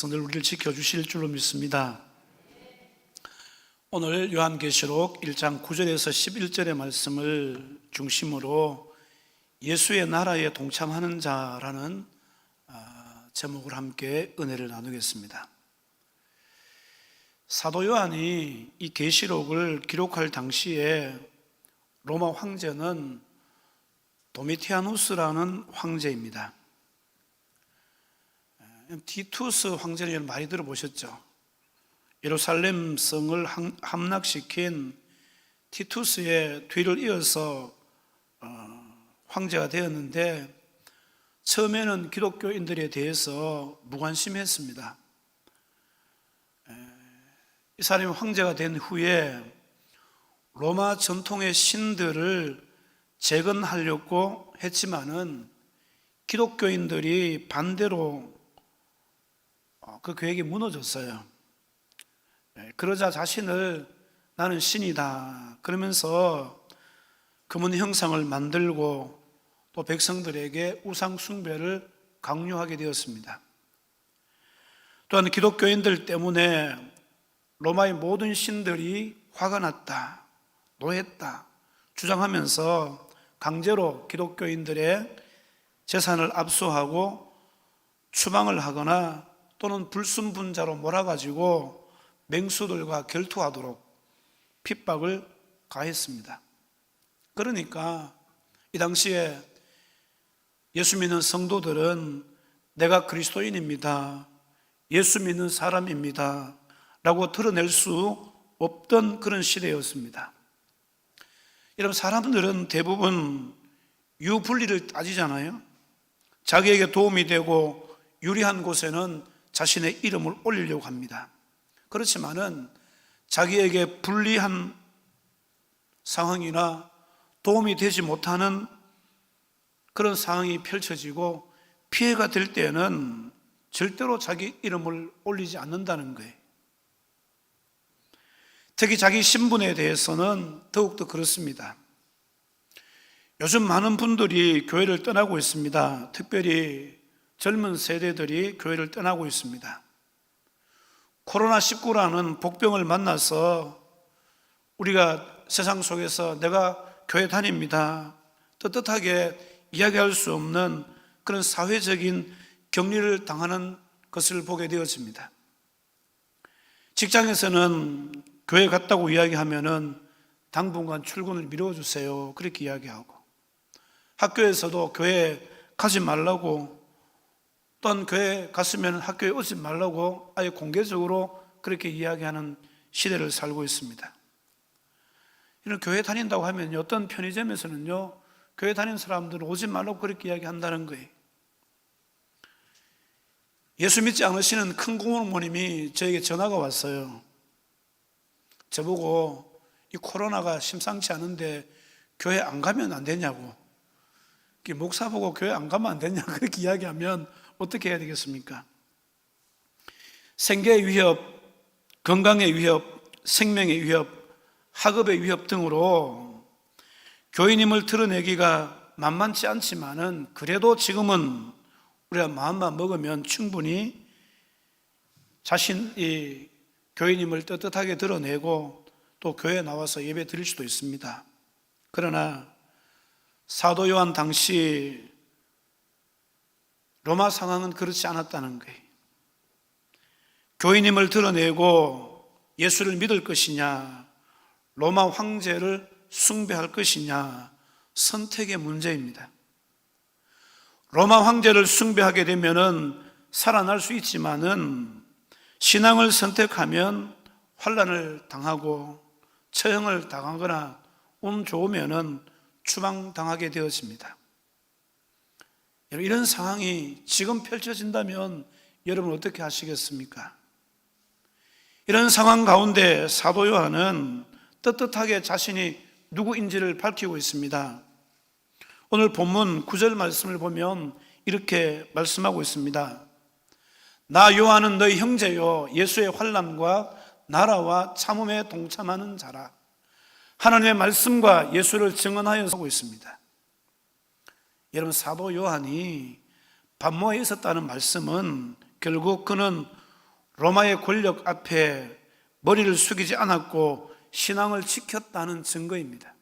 늘 우리를 지켜주실 줄로 믿습니다. 오늘 요한계시록 1장 9절에서 11절의 말씀을 중심으로 예수의 나라에 동참하는 자라는 제목을 함께 은혜를 나누겠습니다. 사도 요한이 이 계시록을 기록할 당시에 로마 황제는 도미티아누스라는 황제입니다. 티투스 황제는 많이 들어보셨죠? 예루살렘 성을 함락시킨 티투스의 뒤를 이어서 황제가 되었는데, 처음에는 기독교인들에 대해서 무관심했습니다. 이 사람이 황제가 된 후에 로마 전통의 신들을 재건하려고 했지만은 기독교인들이 반대로 그 계획이 무너졌어요. 그러자 자신을 나는 신이다 그러면서 금은 형상을 만들고 또 백성들에게 우상 숭배를 강요하게 되었습니다. 또한 기독교인들 때문에 로마의 모든 신들이 화가 났다, 노했다 주장하면서 강제로 기독교인들의 재산을 압수하고 추방을 하거나 또는 불순분자로 몰아가지고 맹수들과 결투하도록 핍박을 가했습니다. 그러니까 이 당시에 예수 믿는 성도들은 내가 그리스도인입니다, 예수 믿는 사람입니다 라고 드러낼 수 없던 그런 시대였습니다. 여러분, 사람들은 대부분 유불리를 따지잖아요. 자기에게 도움이 되고 유리한 곳에는 자신의 이름을 올리려고 합니다. 그렇지만은 자기에게 불리한 상황이나 도움이 되지 못하는 그런 상황이 펼쳐지고 피해가 될 때는 절대로 자기 이름을 올리지 않는다는 거예요. 특히 자기 신분에 대해서는 더욱더 그렇습니다. 요즘 많은 분들이 교회를 떠나고 있습니다. 특별히 젊은 세대들이 교회를 떠나고 있습니다. 코로나19라는 복병을 만나서 우리가 세상 속에서 내가 교회 다닙니다 떳떳하게 이야기할 수 없는 그런 사회적인 격리를 당하는 것을 보게 되었습니다. 직장에서는 교회 갔다고 이야기하면은 당분간 출근을 미뤄주세요 그렇게 이야기하고, 학교에서도 교회 가지 말라고, 또한 교회 갔으면 학교에 오지 말라고 아예 공개적으로 그렇게 이야기하는 시대를 살고 있습니다. 이런 교회 다닌다고 하면 어떤 편의점에서는요, 교회 다니는 사람들은 오지 말라고 그렇게 이야기한다는 거예요. 예수 믿지 않으시는 큰 고모님이 저에게 전화가 왔어요. 저보고 이 코로나가 심상치 않은데 교회 안 가면 안 되냐고, 목사 보고 교회 안 가면 안 되냐 그렇게 이야기하면 어떻게 해야 되겠습니까? 생계의 위협, 건강의 위협, 생명의 위협, 학업의 위협 등으로 교인임을 드러내기가 만만치 않지만은, 그래도 지금은 우리가 마음만 먹으면 충분히 자신이 교인임을 떳떳하게 드러내고 또 교회에 나와서 예배 드릴 수도 있습니다. 그러나 사도 요한 당시 로마 상황은 그렇지 않았다는 거예요. 교인임을 드러내고 예수를 믿을 것이냐, 로마 황제를 숭배할 것이냐, 선택의 문제입니다. 로마 황제를 숭배하게 되면은 살아날 수 있지만은, 신앙을 선택하면 환난을 당하고 처형을 당하거나 운 좋으면은 추방당하게 되었습니다. 이런 상황이 지금 펼쳐진다면 여러분 어떻게 하시겠습니까? 이런 상황 가운데 사도 요한은 떳떳하게 자신이 누구인지를 밝히고 있습니다. 오늘 본문 9절 말씀을 보면 이렇게 말씀하고 있습니다. 나 요한은 너희 형제요 예수의 환난과 나라와 참음에 동참하는 자라. 하나님의 말씀과 예수를 증언하여 하고 있습니다. 여러분, 사도 요한이 반모에 있었다는 말씀은 결국 그는 로마의 권력 앞에 머리를 숙이지 않았고 신앙을 지켰다는 증거입니다.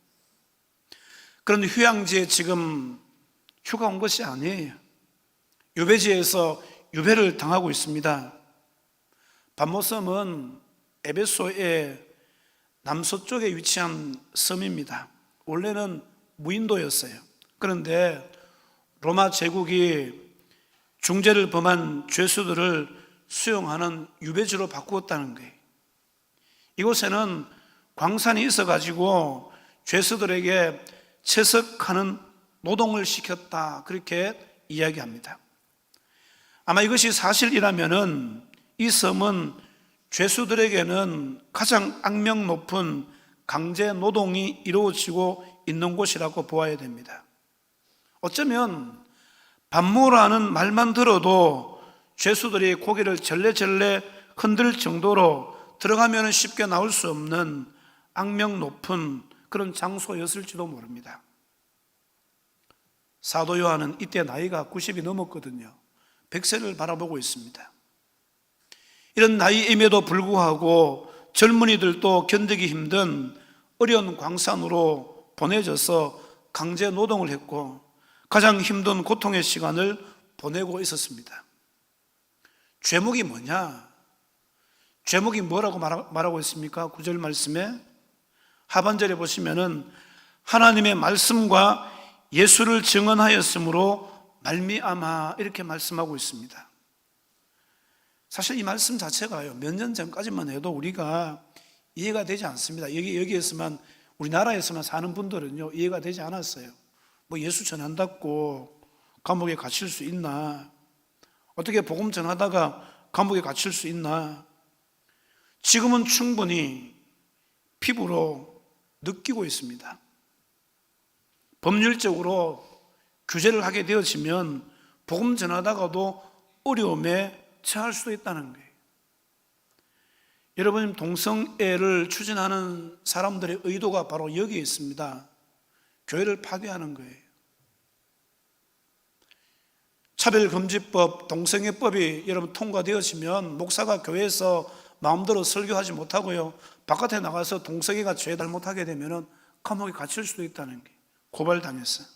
그런데 휴양지에 지금 휴가 온 것이 아니에요. 유배지에서 유배를 당하고 있습니다. 밤모섬은 에베소의 남서쪽에 위치한 섬입니다. 원래는 무인도였어요. 그런데 로마 제국이 중죄를 범한 죄수들을 수용하는 유배지로 바꾸었다는 거예요. 이곳에는 광산이 있어가지고 죄수들에게 채석하는 노동을 시켰다, 그렇게 이야기합니다. 아마 이것이 사실이라면은 이 섬은 죄수들에게는 가장 악명 높은 강제 노동이 이루어지고 있는 곳이라고 보아야 됩니다. 어쩌면 반모라는 말만 들어도 죄수들이 고개를 절레절레 흔들 정도로 들어가면 쉽게 나올 수 없는 악명 높은 그런 장소였을지도 모릅니다. 사도 요한은 이때 나이가 90이 넘었거든요. 100세를 바라보고 있습니다. 이런 나이임에도 불구하고 젊은이들도 견디기 힘든 어려운 광산으로 보내져서 강제 노동을 했고 가장 힘든 고통의 시간을 보내고 있었습니다. 죄목이 뭐냐? 죄목이 뭐라고 말하고 있습니까? 9절 말씀에 하반절에 보시면은 하나님의 말씀과 예수를 증언하였으므로 말미암아 이렇게 말씀하고 있습니다. 사실 이 말씀 자체가요, 몇 년 전까지만 해도 우리가 이해가 되지 않습니다. 여기에서만, 우리나라에서만 사는 분들은요, 이해가 되지 않았어요. 뭐 예수 전한다고 감옥에 갇힐 수 있나? 어떻게 복음 전하다가 감옥에 갇힐 수 있나? 지금은 충분히 피부로 느끼고 있습니다. 법률적으로 규제를 하게 되어지면 복음 전하다가도 어려움에 처할 수도 있다는 거예요. 여러분, 동성애를 추진하는 사람들의 의도가 바로 여기에 있습니다. 교회를 파괴하는 거예요. 차별금지법, 동성애법이 여러분 통과되어지면 목사가 교회에서 마음대로 설교하지 못하고요, 바깥에 나가서 동성애가 죄 잘못하게 되면 감옥에 갇힐 수도 있다는 게 고발당했어요.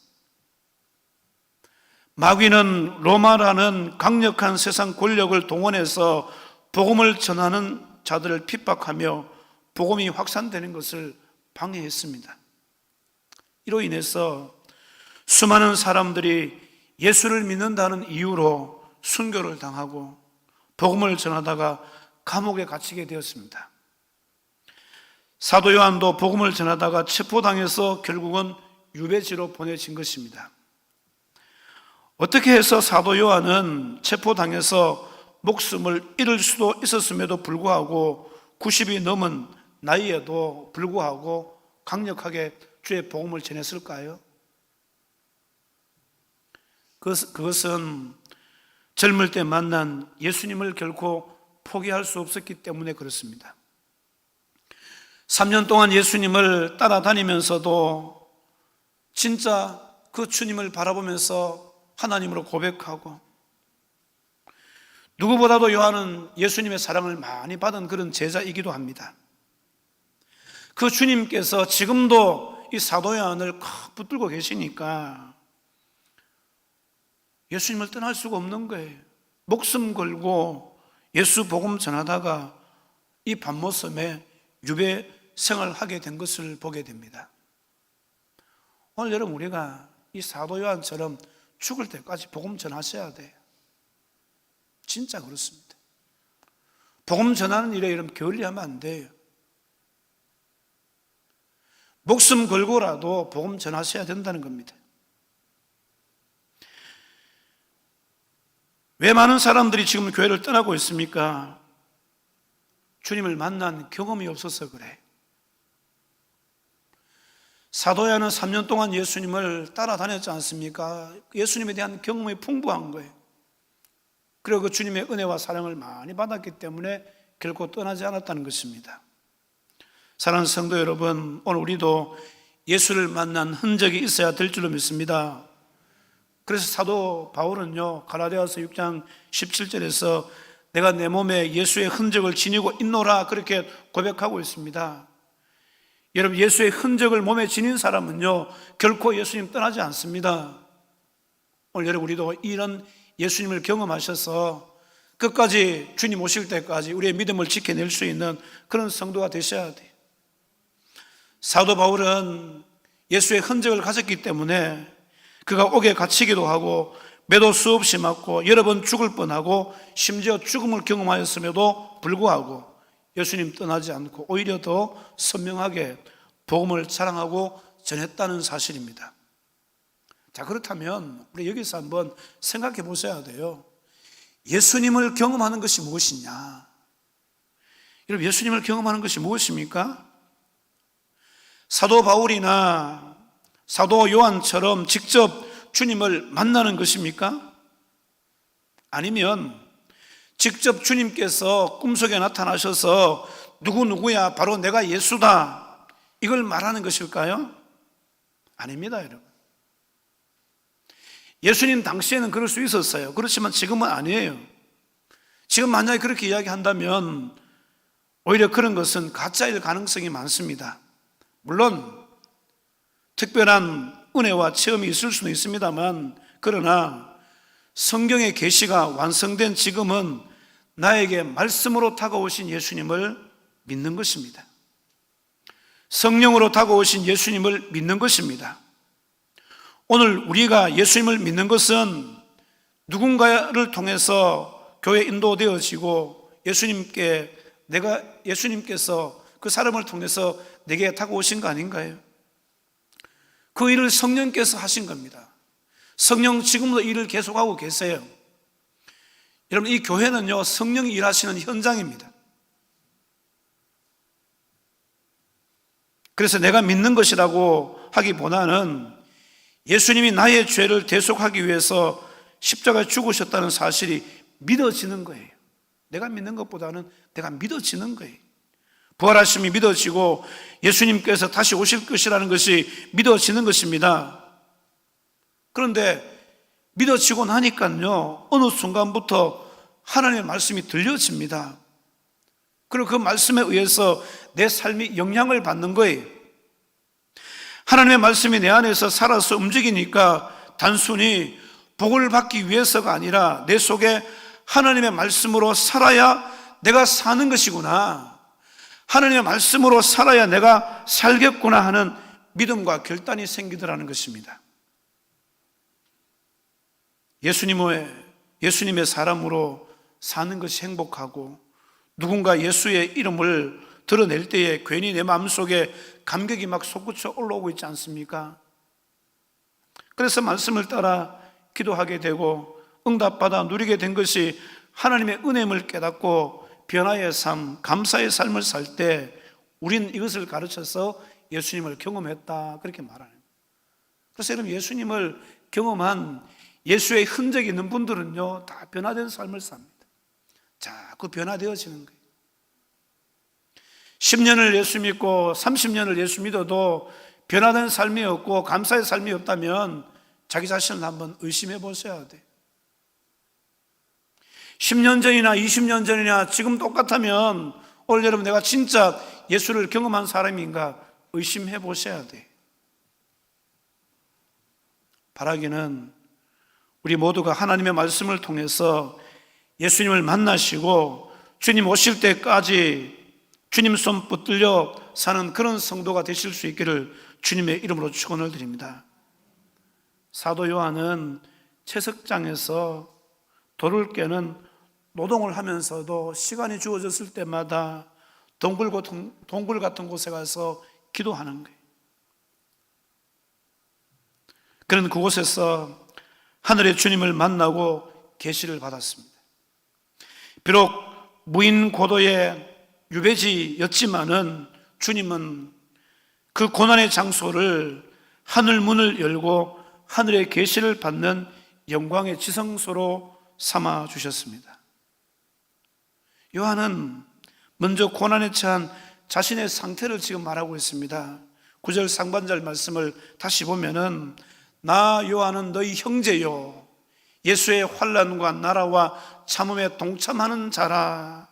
마귀는 로마라는 강력한 세상 권력을 동원해서 복음을 전하는 자들을 핍박하며 복음이 확산되는 것을 방해했습니다. 이로 인해서 수많은 사람들이 예수를 믿는다는 이유로 순교를 당하고 복음을 전하다가 감옥에 갇히게 되었습니다. 사도 요한도 복음을 전하다가 체포당해서 결국은 유배지로 보내진 것입니다. 어떻게 해서 사도 요한은 체포당해서 목숨을 잃을 수도 있었음에도 불구하고 90이 넘은 나이에도 불구하고 강력하게 주의 복음을 전했을까요? 그것은 젊을 때 만난 예수님을 결코 포기할 수 없었기 때문에 그렇습니다. 3년 동안 예수님을 따라다니면서도 진짜 그 주님을 바라보면서 하나님으로 고백하고, 누구보다도 요한은 예수님의 사랑을 많이 받은 그런 제자이기도 합니다. 그 주님께서 지금도 이 사도 요한을 콕 붙들고 계시니까 예수님을 떠날 수가 없는 거예요. 목숨 걸고 예수 복음 전하다가 이 밤모섬에 유배 생활을 하게 된 것을 보게 됩니다. 오늘 여러분, 우리가 이 사도 요한처럼 죽을 때까지 복음 전하셔야 돼요. 진짜 그렇습니다. 복음 전하는 일에 이런 게을리하면 안 돼요. 목숨 걸고라도 복음 전하셔야 된다는 겁니다. 왜 많은 사람들이 지금 교회를 떠나고 있습니까? 주님을 만난 경험이 없어서 그래. 사도 요한은 3년 동안 예수님을 따라다녔지 않습니까? 예수님에 대한 경험이 풍부한 거예요. 그리고 그 주님의 은혜와 사랑을 많이 받았기 때문에 결코 떠나지 않았다는 것입니다. 사랑하는 성도 여러분, 오늘 우리도 예수를 만난 흔적이 있어야 될 줄로 믿습니다. 그래서 사도 바울은요, 갈라디아서 6장 17절에서 내가 내 몸에 예수의 흔적을 지니고 있노라 그렇게 고백하고 있습니다. 여러분, 예수의 흔적을 몸에 지닌 사람은요 결코 예수님 떠나지 않습니다. 오늘 여러분, 우리도 이런 예수님을 경험하셔서 끝까지 주님 오실 때까지 우리의 믿음을 지켜낼 수 있는 그런 성도가 되셔야 돼요. 사도 바울은 예수의 흔적을 가졌기 때문에 그가 옥에 갇히기도 하고 매도 수없이 맞고 여러 번 죽을 뻔하고 심지어 죽음을 경험하였음에도 불구하고 예수님 떠나지 않고 오히려 더 선명하게 복음을 자랑하고 전했다는 사실입니다. 자, 그렇다면 우리 여기서 한번 생각해 보셔야 돼요. 예수님을 경험하는 것이 무엇이냐? 여러분, 예수님을 경험하는 것이 무엇입니까? 사도 바울이나 사도 요한처럼 직접 주님을 만나는 것입니까? 아니면 직접 주님께서 꿈속에 나타나셔서 누구누구야, 바로 내가 예수다, 이걸 말하는 것일까요? 아닙니다, 여러분. 예수님 당시에는 그럴 수 있었어요. 그렇지만 지금은 아니에요. 지금 만약에 그렇게 이야기한다면 오히려 그런 것은 가짜일 가능성이 많습니다. 물론 특별한 은혜와 체험이 있을 수는 있습니다만, 그러나 성경의 계시가 완성된 지금은 나에게 말씀으로 다가오신 예수님을 믿는 것입니다. 성령으로 다가오신 예수님을 믿는 것입니다. 오늘 우리가 예수님을 믿는 것은 누군가를 통해서 교회 인도되어지고 예수님께서 그 사람을 통해서 내게 다가오신 거 아닌가요? 그 일을 성령께서 하신 겁니다. 성령 지금도 일을 계속하고 계세요. 여러분, 이 교회는요 성령이 일하시는 현장입니다. 그래서 내가 믿는 것이라고 하기보다는 예수님이 나의 죄를 대속하기 위해서 십자가에 죽으셨다는 사실이 믿어지는 거예요. 내가 믿는 것보다는 내가 믿어지는 거예요. 부활하심이 믿어지고 예수님께서 다시 오실 것이라는 것이 믿어지는 것입니다. 그런데 믿어지고 나니까요 어느 순간부터 하나님의 말씀이 들려집니다. 그리고 그 말씀에 의해서 내 삶이 영향을 받는 거예요. 하나님의 말씀이 내 안에서 살아서 움직이니까 단순히 복을 받기 위해서가 아니라 내 속에 하나님의 말씀으로 살아야 내가 사는 것이구나, 하나님의 말씀으로 살아야 내가 살겠구나 하는 믿음과 결단이 생기더라는 것입니다. 예수님의 사람으로 사는 것이 행복하고, 누군가 예수의 이름을 드러낼 때에 괜히 내 마음속에 감격이 막 솟구쳐 올라오고 있지 않습니까? 그래서 말씀을 따라 기도하게 되고 응답받아 누리게 된 것이 하나님의 은혜임을 깨닫고 변화의 삶, 감사의 삶을 살 때 우린 이것을 가르쳐서 예수님을 경험했다, 그렇게 말하는 거예요. 그래서 여러분, 예수님을 경험한 예수의 흔적이 있는 분들은요 다 변화된 삶을 삽니다. 자, 그 변화되어지는 거예요. 10년을 예수 믿고 30년을 예수 믿어도 변화된 삶이 없고 감사의 삶이 없다면 자기 자신을 한번 의심해 보셔야 돼요. 10년 전이나 20년 전이나 지금 똑같다면 오늘 여러분, 내가 진짜 예수를 경험한 사람인가 의심해 보셔야 돼요. 바라기는 우리 모두가 하나님의 말씀을 통해서 예수님을 만나시고 주님 오실 때까지 주님 손 붙들려 사는 그런 성도가 되실 수 있기를 주님의 이름으로 축원을 드립니다. 사도 요한은 채석장에서 돌을 깨는 노동을 하면서도 시간이 주어졌을 때마다 동굴 같은 곳에 가서 기도하는 거예요. 그런 그곳에서 하늘의 주님을 만나고 계시를 받았습니다. 비록 무인 고도의 유배지였지만은 주님은 그 고난의 장소를 하늘 문을 열고 하늘의 계시를 받는 영광의 지성소로 삼아 주셨습니다. 요한은 먼저 고난에 처한 자신의 상태를 지금 말하고 있습니다. 9절 상반절 말씀을 다시 보면은 나 요한은 너희 형제요, 예수의 환난과 나라와 참음에 동참하는 자라.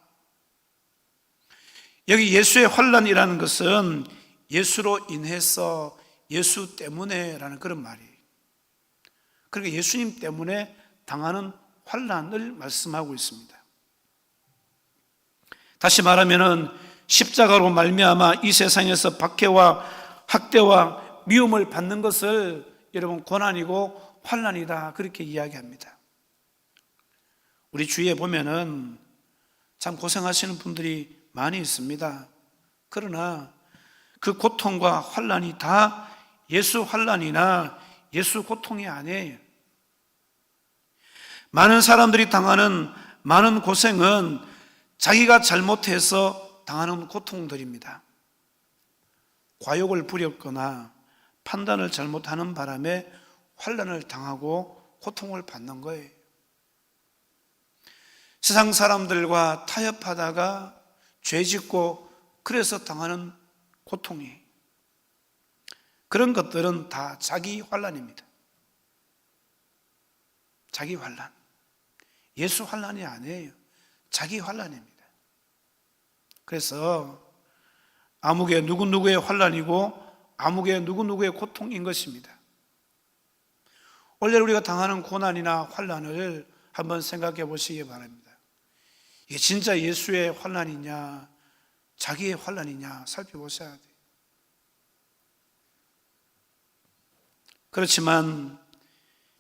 여기 예수의 환난이라는 것은 예수로 인해서, 예수 때문에라는 그런 말이에요. 그러니까 예수님 때문에 당하는 환난을 말씀하고 있습니다. 다시 말하면은 십자가로 말미암아 이 세상에서 박해와 학대와 미움을 받는 것을 여러분 고난이고 환난이다, 그렇게 이야기합니다. 우리 주위에 보면은 참 고생하시는 분들이 많이 있습니다. 그러나 그 고통과 환난이 다 예수 환난이나 예수 고통이 아니에요. 많은 사람들이 당하는 많은 고생은 자기가 잘못해서 당하는 고통들입니다. 과욕을 부렸거나 판단을 잘못하는 바람에 환난을 당하고 고통을 받는 거예요. 세상 사람들과 타협하다가 죄짓고 그래서 당하는 고통이, 그런 것들은 다 자기 환난입니다. 자기 환난. 예수 환난이 아니에요. 자기 환난입니다. 그래서 아무개 누구누구의 환난이고 아무개 누구누구의 고통인 것입니다. 원래 우리가 당하는 고난이나 환난을 한번 생각해 보시기 바랍니다. 이게 진짜 예수의 환난이냐 자기의 환난이냐 살펴보셔야 돼요. 그렇지만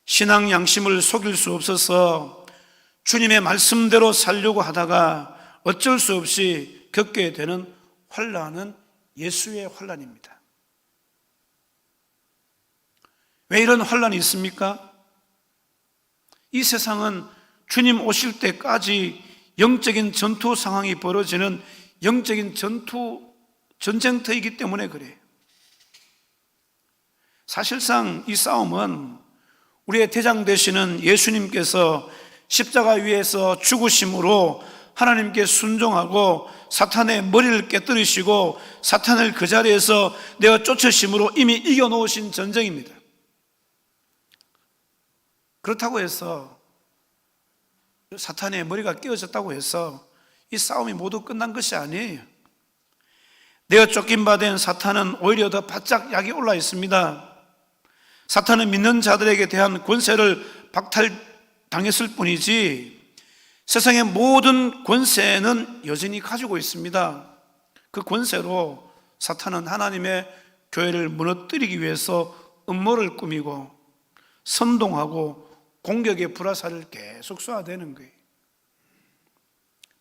신앙 양심을 속일 수 없어서 주님의 말씀대로 살려고 하다가 어쩔 수 없이 겪게 되는 환난은 예수의 환난입니다. 왜 이런 환난이 있습니까? 이 세상은 주님 오실 때까지 영적인 전투 상황이 벌어지는 영적인 전쟁터이기 때문에 그래요. 사실상 이 싸움은 우리의 대장 되시는 예수님께서 십자가 위에서 죽으심으로 하나님께 순종하고 사탄의 머리를 깨뜨리시고 사탄을 그 자리에서 내어 쫓으심으로 이미 이겨놓으신 전쟁입니다. 그렇다고 해서 사탄의 머리가 깨어졌다고 해서 이 싸움이 모두 끝난 것이 아니에요. 내어 쫓긴 바 된 사탄은 오히려 더 바짝 약이 올라 있습니다. 사탄은 믿는 자들에게 대한 권세를 박탈당했을 뿐이지 세상의 모든 권세는 여전히 가지고 있습니다. 그 권세로 사탄은 하나님의 교회를 무너뜨리기 위해서 음모를 꾸미고 선동하고 공격의 불화살을 계속 쏘아대는 거예요.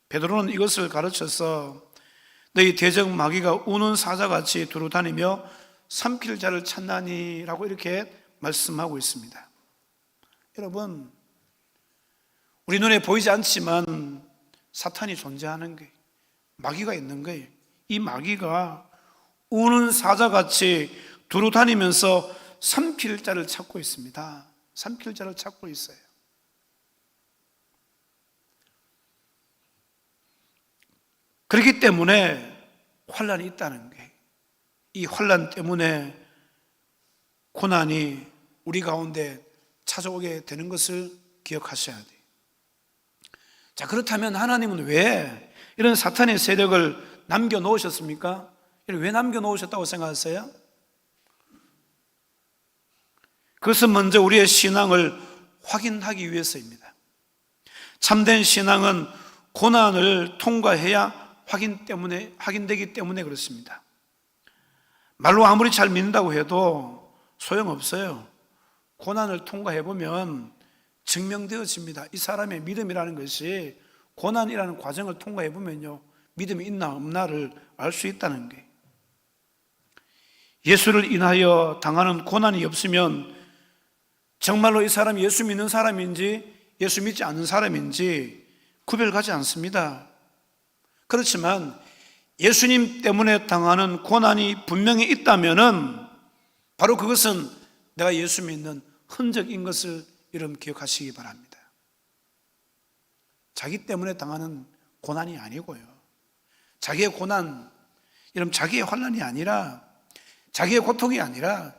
베드로는 이것을 가르쳐서 너희 대적 마귀가 우는 사자같이 두루 다니며 삼킬 자를 찾나니 라고 이렇게 말씀하고 있습니다. 여러분, 우리 눈에 보이지 않지만 사탄이 존재하는 거예요. 마귀가 있는 거예요. 이 마귀가 우는 사자같이 두루 다니면서 삼킬 자를 찾고 있습니다. 삼킬 자를 찾고 있어요. 그렇기 때문에 환난이 있다는 거예요. 이 환난 때문에 고난이 우리 가운데 찾아오게 되는 것을 기억하셔야 돼요. 자, 그렇다면 하나님은 왜 이런 사탄의 세력을 남겨놓으셨습니까? 왜 남겨놓으셨다고 생각하세요? 그것은 먼저 우리의 신앙을 확인하기 위해서입니다. 참된 신앙은 고난을 통과해야 확인되기 때문에 그렇습니다. 말로 아무리 잘 믿는다고 해도 소용없어요. 고난을 통과해보면 증명되어집니다. 이 사람의 믿음이라는 것이 고난이라는 과정을 통과해보면요, 믿음이 있나 없나를 알 수 있다는 거예요. 예수를 인하여 당하는 고난이 없으면 정말로 이 사람이 예수 믿는 사람인지 예수 믿지 않는 사람인지 구별가지 않습니다. 그렇지만 예수님 때문에 당하는 고난이 분명히 있다면은 바로 그것은 내가 예수 믿는 흔적인 것을 여러분 기억하시기 바랍니다. 자기 때문에 당하는 고난이 아니고요, 자기의 고난, 여러분 자기의 환난이 아니라, 자기의 고통이 아니라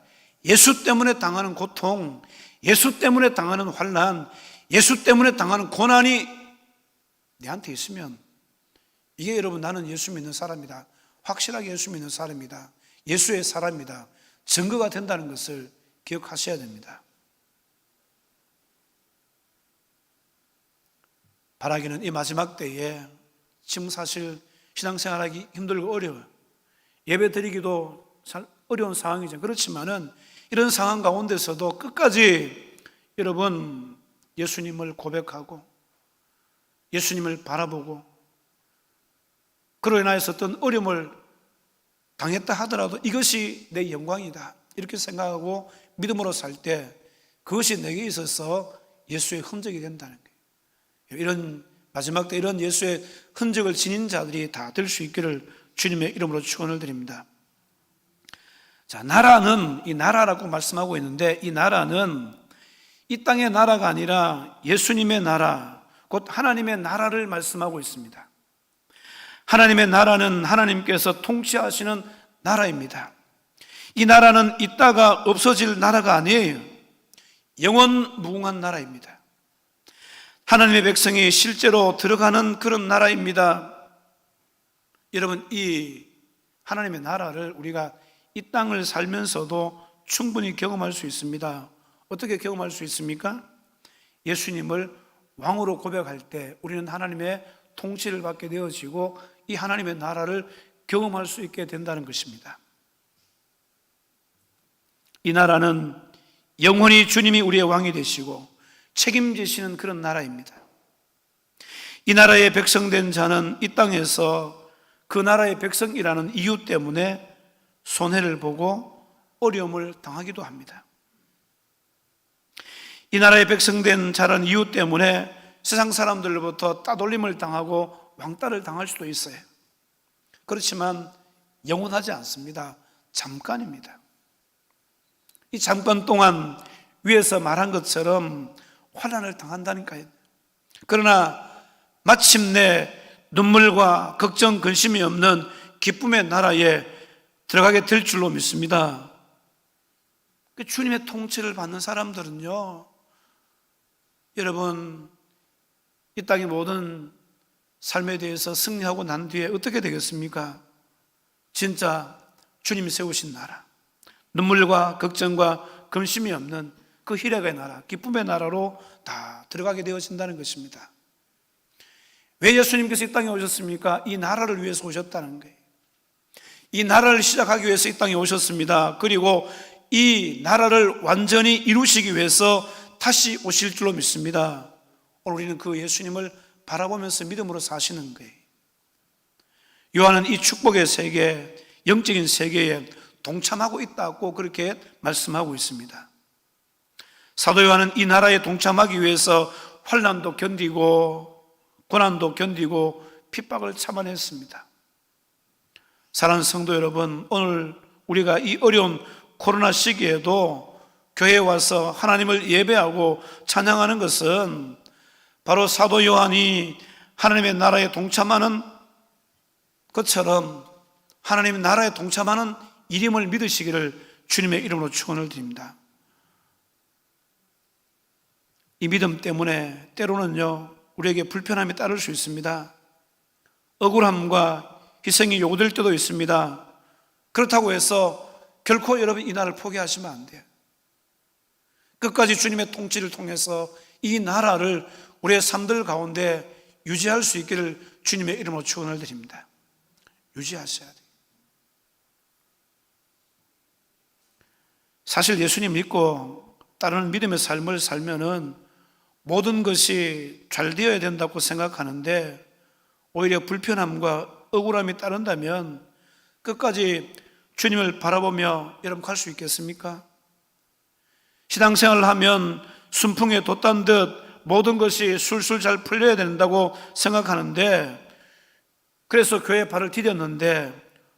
예수 때문에 당하는 고통, 예수 때문에 당하는 환난, 예수 때문에 당하는 고난이 내한테 있으면 이게 여러분 나는 예수 믿는 사람이다, 확실하게 예수 믿는 사람이다, 예수의 사람이다 증거가 된다는 것을 기억하셔야 됩니다. 바라기는 이 마지막 때에 지금 사실 신앙생활하기 힘들고 어려워요. 예배 드리기도 어려운 상황이죠. 그렇지만은 이런 상황 가운데서도 끝까지 여러분 예수님을 고백하고 예수님을 바라보고 그로 인하여서 어떤 어려움을 당했다 하더라도 이것이 내 영광이다 이렇게 생각하고 믿음으로 살 때 그것이 내게 있어서 예수의 흔적이 된다는 거예요. 이런 마지막 때 이런 예수의 흔적을 지닌 자들이 다 될 수 있기를 주님의 이름으로 축원을 드립니다. 자, 나라는 이 나라라고 말씀하고 있는데 이 나라는 이 땅의 나라가 아니라 예수님의 나라, 곧 하나님의 나라를 말씀하고 있습니다. 하나님의 나라는 하나님께서 통치하시는 나라입니다. 이 나라는 있다가 없어질 나라가 아니에요. 영원 무궁한 나라입니다. 하나님의 백성이 실제로 들어가는 그런 나라입니다. 여러분, 이 하나님의 나라를 우리가 이 땅을 살면서도 충분히 경험할 수 있습니다. 어떻게 경험할 수 있습니까? 예수님을 왕으로 고백할 때 우리는 하나님의 통치를 받게 되어지고 이 하나님의 나라를 경험할 수 있게 된다는 것입니다. 이 나라는 영원히 주님이 우리의 왕이 되시고 책임지시는 그런 나라입니다. 이 나라의 백성된 자는 이 땅에서 그 나라의 백성이라는 이유 때문에 손해를 보고 어려움을 당하기도 합니다. 이 나라의 백성된 자라는 이유 때문에 세상 사람들로부터 따돌림을 당하고 왕따를 당할 수도 있어요. 그렇지만 영원하지 않습니다. 잠깐입니다. 이 잠깐 동안 위에서 말한 것처럼 환난을 당한다니까요. 그러나 마침내 눈물과 걱정, 근심이 없는 기쁨의 나라에 들어가게 될 줄로 믿습니다. 주님의 통치를 받는 사람들은요, 여러분, 이 땅의 모든 삶에 대해서 승리하고 난 뒤에 어떻게 되겠습니까? 진짜 주님이 세우신 나라, 눈물과 걱정과 근심이 없는 그 희락의 나라, 기쁨의 나라로 다 들어가게 되어진다는 것입니다. 왜 예수님께서 이 땅에 오셨습니까? 이 나라를 위해서 오셨다는 거예요. 이 나라를 시작하기 위해서 이 땅에 오셨습니다. 그리고 이 나라를 완전히 이루시기 위해서 다시 오실 줄로 믿습니다. 오늘 우리는 그 예수님을 바라보면서 믿음으로 사시는 거예요. 요한은 이 축복의 세계, 영적인 세계에 동참하고 있다고 그렇게 말씀하고 있습니다. 사도 요한은 이 나라에 동참하기 위해서 환난도 견디고 고난도 견디고 핍박을 참아냈습니다. 사랑하는 성도 여러분, 오늘 우리가 이 어려운 코로나 시기에도 교회에 와서 하나님을 예배하고 찬양하는 것은 바로 사도 요한이 하나님의 나라에 동참하는 것처럼 하나님의 나라에 동참하는 일임을 믿으시기를 주님의 이름으로 축원을 드립니다. 이 믿음 때문에 때로는요, 우리에게 불편함이 따를 수 있습니다. 억울함과 희생이 요구될 때도 있습니다. 그렇다고 해서 결코 여러분 이 나라를 포기하시면 안 돼요. 끝까지 주님의 통치를 통해서 이 나라를 우리의 삶들 가운데 유지할 수 있기를 주님의 이름으로 축원을 드립니다. 유지하셔야 돼요. 사실 예수님 믿고 따르는 믿음의 삶을 살면은 모든 것이 잘 되어야 된다고 생각하는데 오히려 불편함과 억울함이 따른다면 끝까지 주님을 바라보며 여러분 갈 수 있겠습니까? 신앙생활을 하면 순풍에 돛단 듯 모든 것이 술술 잘 풀려야 된다고 생각하는데, 그래서 교회에 발을 디뎠는데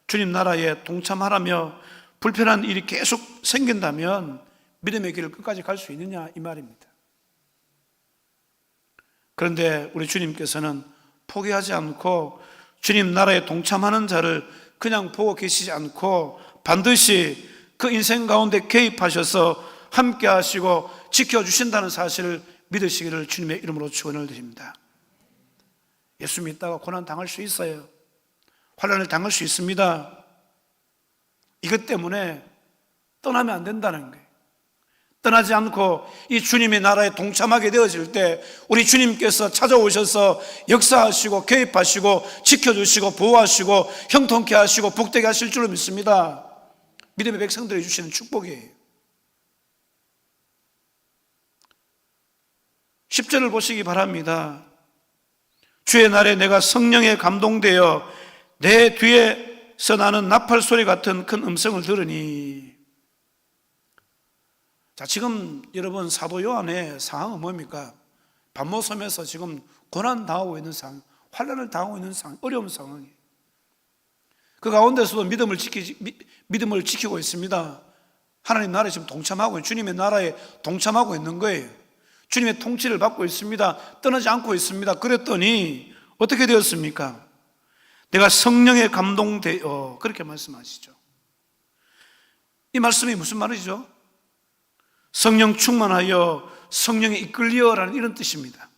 주님 나라에 동참하라며 불편한 일이 계속 생긴다면 믿음의 길을 끝까지 갈 수 있느냐 이 말입니다. 그런데 우리 주님께서는 포기하지 않고 주님 나라에 동참하는 자를 그냥 보고 계시지 않고 반드시 그 인생 가운데 개입하셔서 함께 하시고 지켜주신다는 사실을 믿으시기를 주님의 이름으로 축원을 드립니다. 예수 믿다가 고난 당할 수 있어요. 환난을 당할 수 있습니다. 이것 때문에 떠나면 안 된다는 거예요. 떠나지 않고 이 주님의 나라에 동참하게 되어질 때 우리 주님께서 찾아오셔서 역사하시고 개입하시고 지켜주시고 보호하시고 형통케 하시고 복되게 하실 줄로 믿습니다. 믿음의 백성들이 주시는 축복이에요. 10절을 보시기 바랍니다. 주의 날에 내가 성령에 감동되어 내 뒤에서 나는 나팔 소리 같은 큰 음성을 들으니. 자, 지금 여러분 사도 요한의 상황은 뭡니까? 반모섬에서 지금 고난 당하고 있는 상황, 환난을 당하고 있는 상황, 어려운 상황이에요. 그 가운데서도 믿음을 지키고 있습니다. 하나님 나라에 지금 동참하고 주님의 나라에 동참하고 있는 거예요. 주님의 통치를 받고 있습니다. 떠나지 않고 있습니다. 그랬더니 어떻게 되었습니까? 내가 성령에 감동되어, 그렇게 말씀하시죠. 이 말씀이 무슨 말이죠? 성령 충만하여 성령에 이끌려라는 이런 뜻입니다.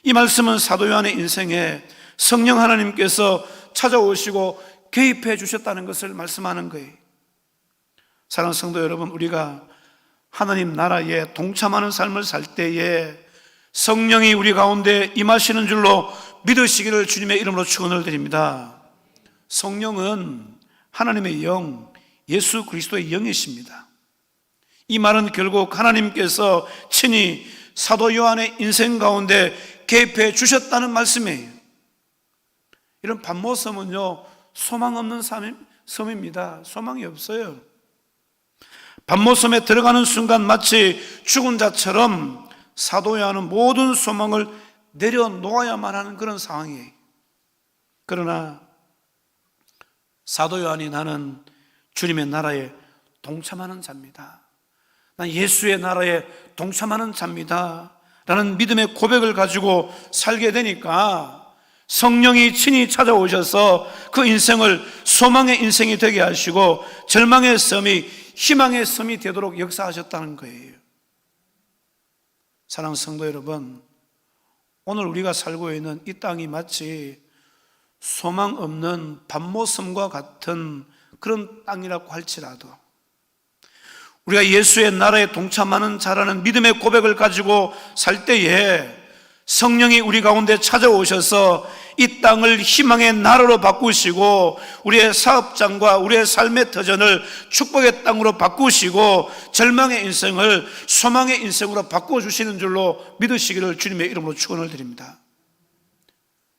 이 말씀은 사도 요한의 인생에 성령 하나님께서 찾아오시고 개입해 주셨다는 것을 말씀하는 거예요. 사랑하는 성도 여러분, 우리가 하나님 나라에 동참하는 삶을 살 때에 성령이 우리 가운데 임하시는 줄로 믿으시기를 주님의 이름으로 축원을 드립니다. 성령은 하나님의 영, 예수 그리스도의 영이십니다. 이 말은 결국 하나님께서 친히 사도 요한의 인생 가운데 개입해 주셨다는 말씀이에요. 이런 반모섬은요, 소망 없는 섬입니다. 소망이 없어요. 반모섬에 들어가는 순간 마치 죽은 자처럼 사도 요한은 모든 소망을 내려놓아야만 하는 그런 상황이에요. 그러나 사도 요한이 나는 주님의 나라에 동참하는 자입니다. 난 예수의 나라에 동참하는 자입니다 라는 믿음의 고백을 가지고 살게 되니까 성령이 친히 찾아오셔서 그 인생을 소망의 인생이 되게 하시고 절망의 섬이 희망의 섬이 되도록 역사하셨다는 거예요. 사랑하는 성도 여러분, 오늘 우리가 살고 있는 이 땅이 마치 소망 없는 반모섬과 같은 그런 땅이라고 할지라도 우리가 예수의 나라에 동참하는 자라는 믿음의 고백을 가지고 살 때에 성령이 우리 가운데 찾아오셔서 이 땅을 희망의 나라로 바꾸시고 우리의 사업장과 우리의 삶의 터전을 축복의 땅으로 바꾸시고 절망의 인생을 소망의 인생으로 바꿔주시는 줄로 믿으시기를 주님의 이름으로 축원을 드립니다.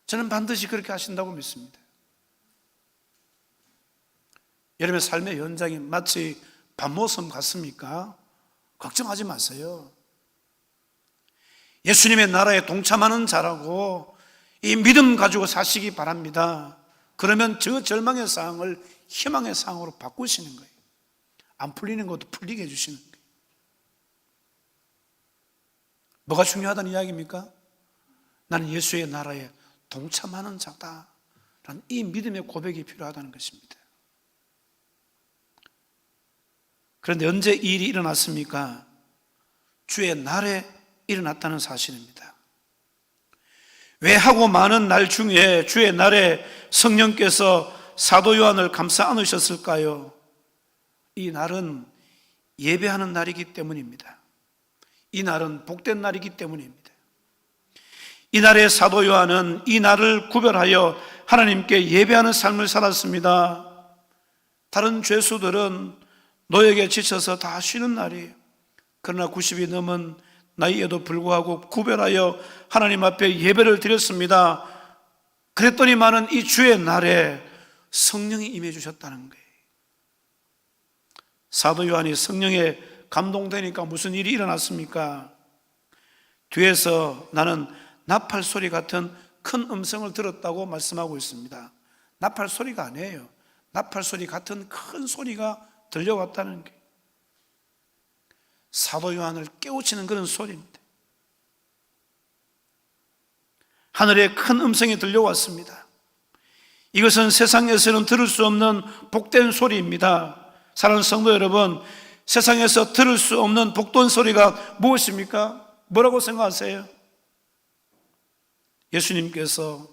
저는 반드시 그렇게 하신다고 믿습니다. 여러분의 삶의 현장이 마치 반모섬 같습니까? 걱정하지 마세요. 예수님의 나라에 동참하는 자라고 이 믿음 가지고 사시기 바랍니다. 그러면 저 절망의 상황을 희망의 상황으로 바꾸시는 거예요. 안 풀리는 것도 풀리게 해주시는 거예요. 뭐가 중요하다는 이야기입니까? 나는 예수의 나라에 동참하는 자다라는 이 믿음의 고백이 필요하다는 것입니다. 그런데 언제 이 일이 일어났습니까? 주의 날에 일어났다는 사실입니다. 왜 하고 많은 날 중에 주의 날에 성령께서 사도 요한을 감싸 안으셨을까요? 이 날은 예배하는 날이기 때문입니다. 이 날은 복된 날이기 때문입니다. 이 날에 사도 요한은 이 날을 구별하여 하나님께 예배하는 삶을 살았습니다. 다른 죄수들은 노역에 지쳐서 다 쉬는 날이에요. 그러나 90이 넘은 나이에도 불구하고 구별하여 하나님 앞에 예배를 드렸습니다. 그랬더니만은 이 주의 날에 성령이 임해 주셨다는 거예요. 사도 요한이 성령에 감동되니까 무슨 일이 일어났습니까? 뒤에서 나는 나팔 소리 같은 큰 음성을 들었다고 말씀하고 있습니다. 나팔 소리가 아니에요. 나팔 소리 같은 큰 소리가 들려왔다는 게 사도 요한을 깨우치는 그런 소리입니다. 하늘에 큰 음성이 들려왔습니다. 이것은 세상에서는 들을 수 없는 복된 소리입니다. 사랑하는 성도 여러분, 세상에서 들을 수 없는 복된 소리가 무엇입니까? 뭐라고 생각하세요? 예수님께서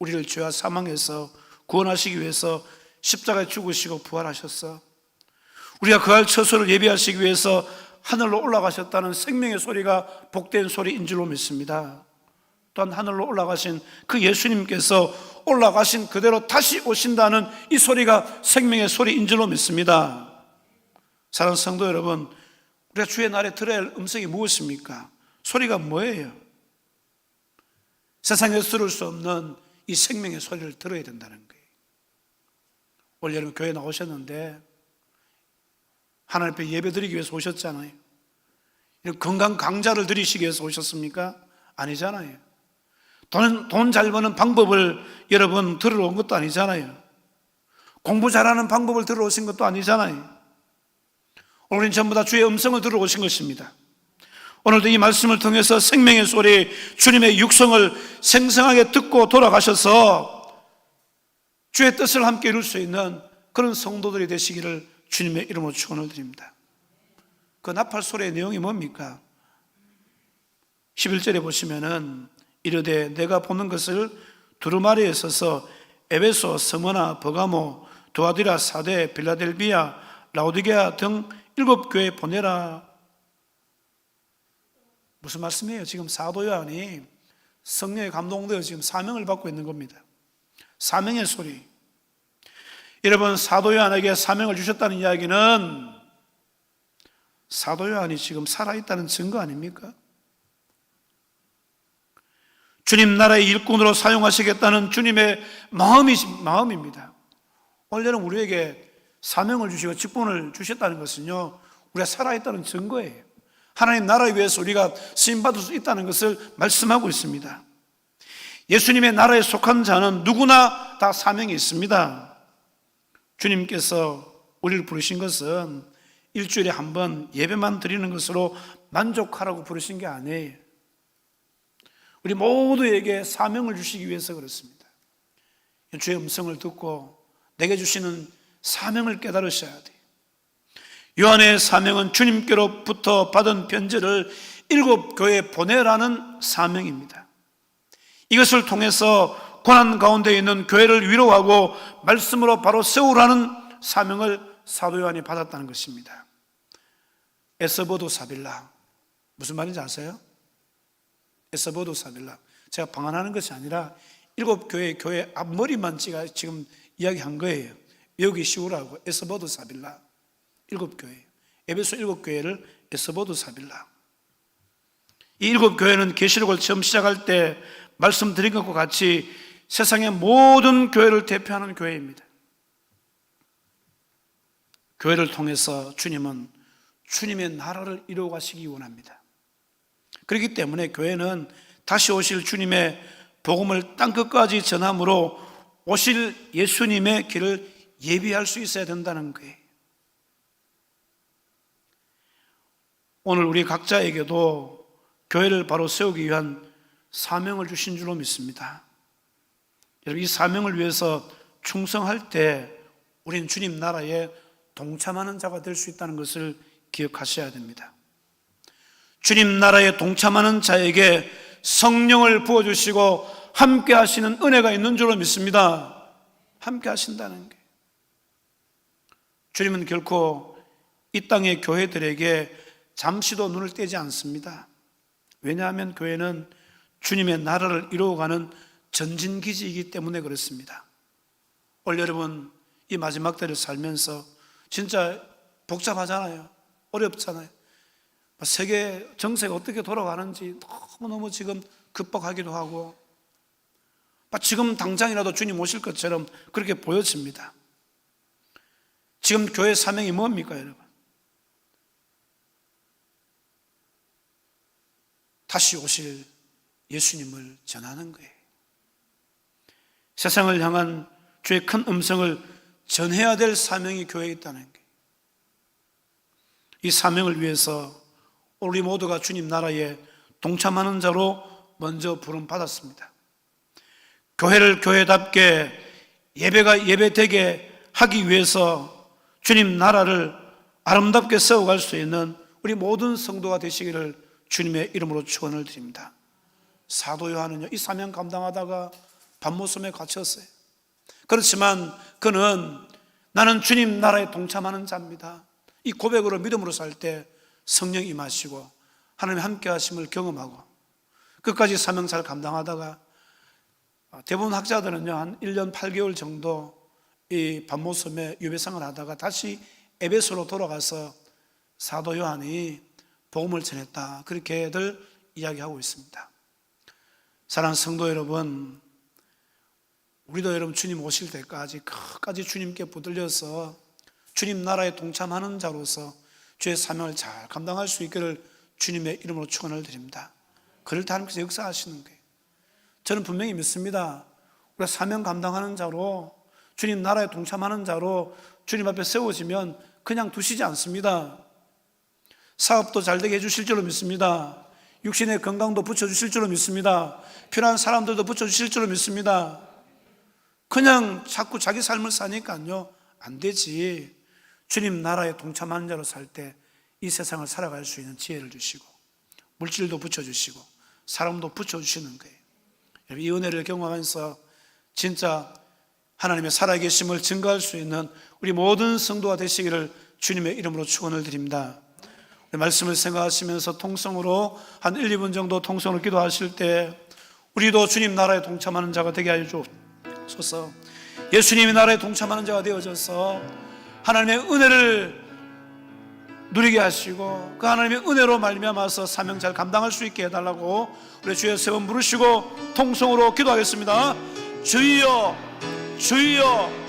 우리를 죄와 사망에서 구원하시기 위해서 십자가에 죽으시고 부활하셨어. 우리가 그할 처소를 예비하시기 위해서 하늘로 올라가셨다는 생명의 소리가 복된 소리인 줄로 믿습니다. 또한 하늘로 올라가신 그 예수님께서 올라가신 그대로 다시 오신다는 이 소리가 생명의 소리인 줄로 믿습니다. 사랑하는 성도 여러분, 우리가 주의 날에 들어야 할 음성이 무엇입니까? 소리가 뭐예요? 세상에서 들을 수 없는 이 생명의 소리를 들어야 된다는 거예요. 올 여름 교회 나오셨는데 하나님 앞에 예배 드리기 위해서 오셨잖아요. 이런 건강 강좌를 드리시기 위해서 오셨습니까? 아니잖아요. 돈 잘 버는 방법을 여러분 들으러 온 것도 아니잖아요. 공부 잘하는 방법을 들으러 오신 것도 아니잖아요. 오늘은 전부 다 주의 음성을 들으러 오신 것입니다. 오늘도 이 말씀을 통해서 생명의 소리, 주님의 육성을 생생하게 듣고 돌아가셔서 주의 뜻을 함께 이룰 수 있는 그런 성도들이 되시기를 주님의 이름으로 축원을 드립니다. 그 나팔 소리의 내용이 뭡니까? 11절에 보시면은 이르되 내가 보는 것을 두루마리에 서서 에베소, 스무나, 버가모, 두아디라, 사데, 빌라델비아, 라오디게아 등 7교회에 보내라. 무슨 말씀이에요? 지금 사도 요한이 성령에 감동되어 지금 사명을 받고 있는 겁니다. 사명의 소리. 여러분, 사도 요한에게 사명을 주셨다는 이야기는 사도 요한이 지금 살아있다는 증거 아닙니까? 주님 나라의 일꾼으로 사용하시겠다는 주님의 마음입니다. 원래는 우리에게 사명을 주시고 직분을 주셨다는 것은요, 우리가 살아있다는 증거예요. 하나님 나라를 위해서 우리가 쓰임받을 수 있다는 것을 말씀하고 있습니다. 예수님의 나라에 속한 자는 누구나 다 사명이 있습니다. 주님께서 우리를 부르신 것은 일주일에 한 번 예배만 드리는 것으로 만족하라고 부르신 게 아니에요. 우리 모두에게 사명을 주시기 위해서 그렇습니다. 주의 음성을 듣고 내게 주시는 사명을 깨달으셔야 돼요. 요한의 사명은 주님께로부터 받은 편지를 7교회에 보내라는 사명입니다. 이것을 통해서 고난 가운데 있는 교회를 위로하고 말씀으로 바로 세우라는 사명을 사도 요한이 받았다는 것입니다. 에스보도 사빌라, 무슨 말인지 아세요? 에스보도 사빌라, 제가 방언하는 것이 아니라 7교회 교회 앞머리만 제가 지금 이야기한 거예요. 외우기 쉬우라고. 에스보도 사빌라 7교회, 에베소 7교회를 에스보도 사빌라. 이 7교회는 계시록을 처음 시작할 때 말씀드린 것과 같이 세상의 모든 교회를 대표하는 교회입니다. 교회를 통해서 주님은 주님의 나라를 이루어 가시기 원합니다. 그렇기 때문에 교회는 다시 오실 주님의 복음을 땅끝까지 전함으로 오실 예수님의 길을 예비할 수 있어야 된다는 거예요. 오늘 우리 각자에게도 교회를 바로 세우기 위한 사명을 주신 줄로 믿습니다. 여러분, 이 사명을 위해서 충성할 때 우리는 주님 나라에 동참하는 자가 될 수 있다는 것을 기억하셔야 됩니다. 주님 나라에 동참하는 자에게 성령을 부어주시고 함께 하시는 은혜가 있는 줄로 믿습니다. 함께 하신다는 게, 주님은 결코 이 땅의 교회들에게 잠시도 눈을 떼지 않습니다. 왜냐하면 교회는 주님의 나라를 이루어가는 전진기지이기 때문에 그렇습니다. 올 여러분 이 마지막 때를 살면서 진짜 복잡하잖아요. 어렵잖아요. 세계 정세가 어떻게 돌아가는지 너무너무 지금 급박하기도 하고, 지금 당장이라도 주님 오실 것처럼 그렇게 보여집니다. 지금 교회 사명이 뭡니까, 여러분? 다시 오실 예수님을 전하는 거예요. 세상을 향한 주의 큰 음성을 전해야 될 사명이 교회에 있다는 거예요. 이 사명을 위해서 우리 모두가 주님 나라에 동참하는 자로 먼저 부름받았습니다. 교회를 교회답게, 예배가 예배되게 하기 위해서 주님 나라를 아름답게 세워갈 수 있는 우리 모든 성도가 되시기를 주님의 이름으로 축원을 드립니다. 사도 요한은요, 이 사명 감당하다가 반모섬에 갇혔어요. 그렇지만 그는 나는 주님 나라에 동참하는 자입니다, 이 고백으로 믿음으로 살 때 성령 임하시고 하나님의 함께 하심을 경험하고 끝까지 사명 잘 감당하다가 대부분 학자들은요 한 1년 8개월 정도 이 반모섬에 유배생을 하다가 다시 에베소로 돌아가서 사도 요한이 복음을 전했다, 그렇게들 이야기하고 있습니다. 사랑하는 성도 여러분, 우리도 여러분 주님 오실 때까지 끝까지 주님께 붙들려서 주님 나라에 동참하는 자로서 주의 사명을 잘 감당할 수 있기를 주님의 이름으로 축원을 드립니다. 그럴 때 하나님께서 역사하시는 거예요. 저는 분명히 믿습니다. 우리가 사명 감당하는 자로 주님 나라에 동참하는 자로 주님 앞에 세워지면 그냥 두시지 않습니다. 사업도 잘 되게 해주실 줄로 믿습니다. 육신의 건강도 붙여주실 줄로 믿습니다. 필요한 사람들도 붙여주실 줄로 믿습니다. 그냥 자꾸 자기 삶을 사니까요 안 되지. 주님 나라에 동참하는 자로 살 때 이 세상을 살아갈 수 있는 지혜를 주시고 물질도 붙여주시고 사람도 붙여주시는 거예요. 이 은혜를 경험하면서 진짜 하나님의 살아계심을 증거할 수 있는 우리 모든 성도가 되시기를 주님의 이름으로 축원을 드립니다. 말씀을 생각하시면서 통성으로 한 1, 2분 정도 통성으로 기도하실 때 우리도 주님 나라에 동참하는 자가 되게 하여 주옵소서. 예수님의 나라에 동참하는 자가 되어져서 하나님의 은혜를 누리게 하시고 그 하나님의 은혜로 말미암아서 사명 잘 감당할 수 있게 해달라고 우리 주여 세 번 부르시고 통성으로 기도하겠습니다. 주여 주여